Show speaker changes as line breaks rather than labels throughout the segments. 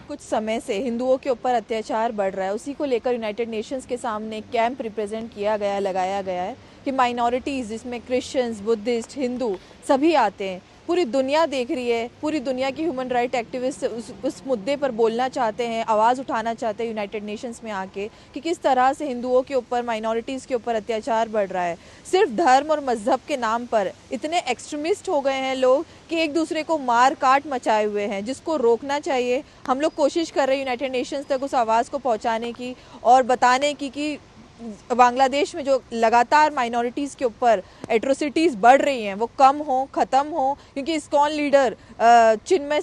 कुछ समय से हिंदुओं के ऊपर अत्याचार बढ़ रहा है, उसी को लेकर यूनाइटेड नेशंस के सामने कैंप रिप्रेजेंट किया गया, लगाया गया है कि माइनॉरिटीज़ जिसमें क्रिश्चियंस, बुद्धिस्ट, हिंदू सभी आते हैं। पूरी दुनिया देख रही है, पूरी दुनिया की ह्यूमन राइट एक्टिविस्ट उस मुद्दे पर बोलना चाहते हैं, आवाज़ उठाना चाहते हैं यूनाइटेड नेशंस में आके कि किस तरह से हिंदुओं के ऊपर, माइनॉरिटीज़ के ऊपर अत्याचार बढ़ रहा है। सिर्फ धर्म और मजहब के नाम पर इतने एक्सट्रीमिस्ट हो गए हैं लोग कि एक दूसरे को मार काट मचाए हुए हैं, जिसको रोकना चाहिए। हम लोग कोशिश कर रहे हैं यूनाइटेड नेशंस तक उस आवाज़ को पहुंचाने की और बताने की कि बांग्लादेश में जो लगातार माइनॉरिटीज़ के ऊपर एट्रोसिटीज़ बढ़ रही हैं वो कम हो, ख़त्म हो, क्योंकि इस्कॉन लीडर चिन्मय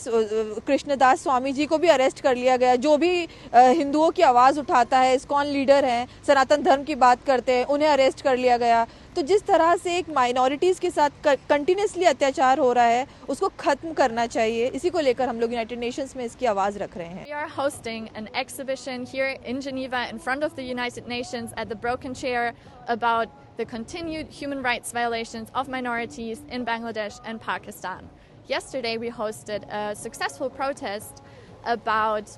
कृष्णदास स्वामी जी को भी अरेस्ट कर लिया गया। जो भी हिंदुओं की आवाज़ उठाता है, इस्कॉन लीडर हैं, सनातन धर्म की बात करते हैं, उन्हें अरेस्ट कर लिया गया। तो जिस तरह से एक माइनॉरिटीज़ के साथ कंटिन्यूसली अत्याचार हो रहा है, उसको ख़त्म करना चाहिए। इसी को लेकर हम लोग यूनाइटेड नेशंस में इसकी आवाज़ रख रहे हैं।
We are hosting an exhibition here in Geneva in front of the United Nations at the Broken Chair about the continued human rights violations of minorities in Bangladesh and Pakistan. Yesterday we hosted a successful protest about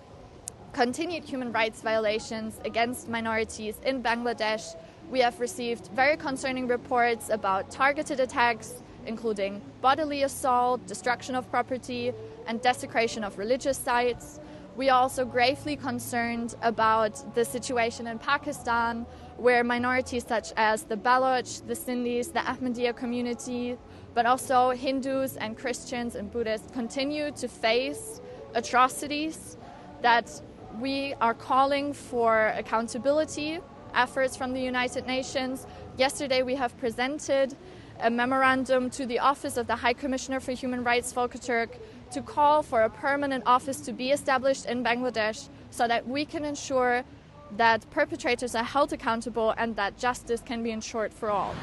continued human rights violations against minorities in Bangladesh. We have received very concerning reports about targeted attacks, including bodily assault, destruction of property, and desecration of religious sites. We are also gravely concerned about the situation in Pakistan, where minorities such as the Baloch, the Sindhis, the Ahmadiyya community, but also Hindus and Christians and Buddhists continue to face atrocities, that we are calling for accountability efforts from the United Nations. Yesterday we have presented a memorandum to the Office of the High Commissioner for Human Rights, Volker Turk, to call for a permanent office to be established in Bangladesh so that we can ensure that perpetrators are held accountable and that justice can be ensured for all.